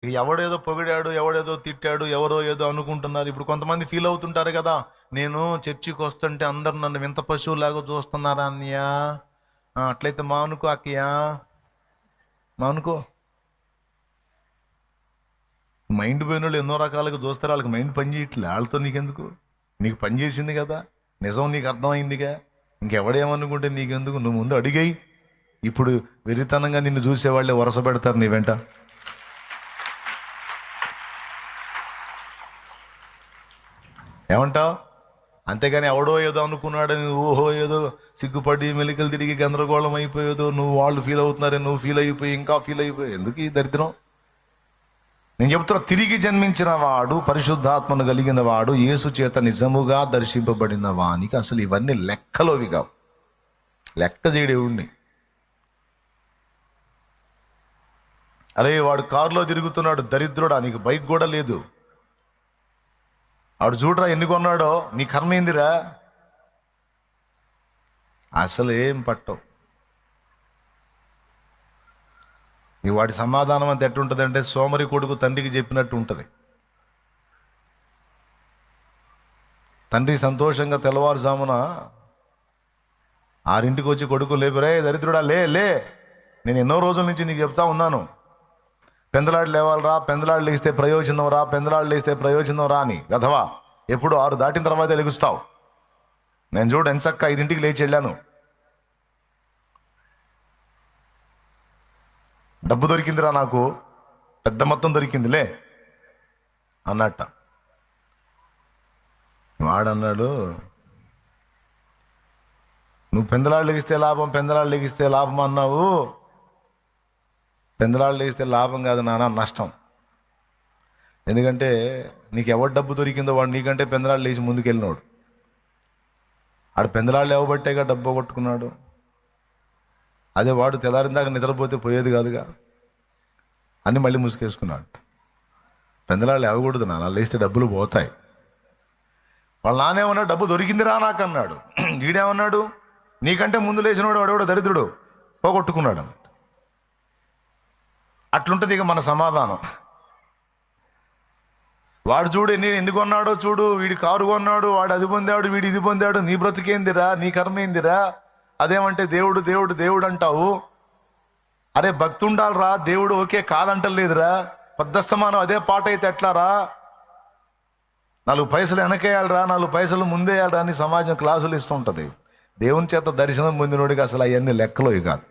ఎవడేదో పొగిడాడు, ఎవడేదో తిట్టాడు, ఎవరో ఏదో అనుకుంటున్నారు. ఇప్పుడు కొంతమంది ఫీల్ అవుతుంటారు కదా, నేను చర్చికి వస్తుంటే అందరు నన్ను వింత పశువులాగా చూస్తున్నారా అన్నయ్య. అట్లయితే మానుకో అక్కయ్య, మానుకో. మైండ్ పోయిన వాళ్ళు ఎన్నో రకాలుగా చూస్తారు, వాళ్ళకి మైండ్ పని చేయట్లే. వాళ్ళతో నీకెందుకు? నీకు పని చేసింది కదా, నిజం నీకు అర్థమైందిగా. ఇంకెవడేమనుకుంటే నీకెందుకు? నువ్వు ముందు అడిగాయి. ఇప్పుడు వెరితనంగా నిన్ను చూసేవాళ్ళే వరస పెడతారు నీ వెంట. ఏమంటావు? అంతేగాని ఎవడో ఏదో అనుకున్నాడని ఓహో ఏదో సిగ్గుపడి మెలికలు తిరిగి గందరగోళం అయిపోయేదో, నువ్వు వాళ్ళు ఫీల్ అవుతున్నారని నువ్వు ఫీల్ అయిపోయి ఇంకా ఫీల్ అయిపోయి ఎందుకు ఈ దరిద్రం? నేను చెప్తున్నా, తిరిగి జన్మించిన వాడు, పరిశుద్ధాత్మను కలిగిన వాడు, యేసు చేత నిజముగా దర్శింపబడిన వానికి అసలు ఇవన్నీ లెక్కలోవి కావు. లెక్క చేయడేవుడిని. అరే వాడు కారులో తిరుగుతున్నాడు, దరిద్రుడా, నీకు బైక్ కూడా లేదు. ఆడు చూడరా ఎన్ని కొన్నాడో, నీ కర్మ ఏందిరా? అసలు ఏం పట్టవు. ఈ వాడి సమాధానం అంతా ఎట్టుంటుంది అంటే, సోమరి కొడుకు తండ్రికి చెప్పినట్టు ఉంటుంది. తండ్రి సంతోషంగా తెల్లవారుజామున 6 వచ్చి కొడుకు లేపురే, దరిద్రుడా లే లే, నేను ఎన్నో రోజుల నుంచి నీకు చెప్తా ఉన్నాను, పెందలాడు లేవాలరా, పెందలాడు లేస్తే ప్రయోజనం రా, పెందలాడు లేస్తే ప్రయోజనం రా అని. గధవా, ఎప్పుడు 6 దాటిన తర్వాత లెగుస్తావు. నేను చూడు ఎంచక్క 5 లేచి వెళ్ళాను. డబ్బు దొరికిందిరా నాకు, పెద్ద మొత్తం దొరికిందిలే అన్నట్ట. వాడన్నాడు, నువ్వు పెందలాడు లెగిస్తే లాభం, పెందలాడు లెగిస్తే లాభం అన్నావు. పెందలాడు లేస్తే లాభం కాదు నాన్న, నష్టం. ఎందుకంటే నీకు ఎవరు డబ్బు దొరికిందో వాడు నీకంటే పెందలాడు లేచి ముందుకెళ్ళినాడు. ఆడు పెందలాళ్ళు లేవబట్టేగా డబ్బు కొట్టుకున్నాడు. అదే వాడు తెల్లారిందాక నిద్రపోతే పోయేది కాదుగా, అన్నీ మళ్ళీ ముసుకేసుకున్నాడు. పెందలాళ్ళు లేవకూడదు నాన్న, లేస్తే డబ్బులు పోతాయి. వాళ్ళ నానేమన్నాడు, డబ్బు దొరికిందిరా నాకు అన్నాడు. వీడేమన్నాడు, నీకంటే ముందు లేచినవాడు వాడెవడో దరిద్రుడు పోగొట్టుకున్నాడు అన్నాడు. అట్లుంటుంది ఇక మన సమాధానం. వాడు చూడు ఎన్ని కొన్నాడో చూడు, వీడి కారు కొన్నాడు, వాడు అది పొందాడు, వీడు ఇది పొందాడు, నీ బ్రతికేందిరా, నీ కర్మ ఏందిరా? అదేమంటే దేవుడు దేవుడు దేవుడు అంటావు. అరే భక్తి ఉండాలిరా, దేవుడు ఓకే కాదంటలేదురా. పెద్దస్తమానం అదే పాట అయితే ఎట్లారా? 4 పైసలు వెనకేయాలరా, 4 పైసలు ముందేయాలరా అని సమాజం క్లాసులు ఇస్తుంటుంది. దేవుని చేత దర్శనం పొందినోడికి అసలు అవన్నీ లెక్కలో కాదు.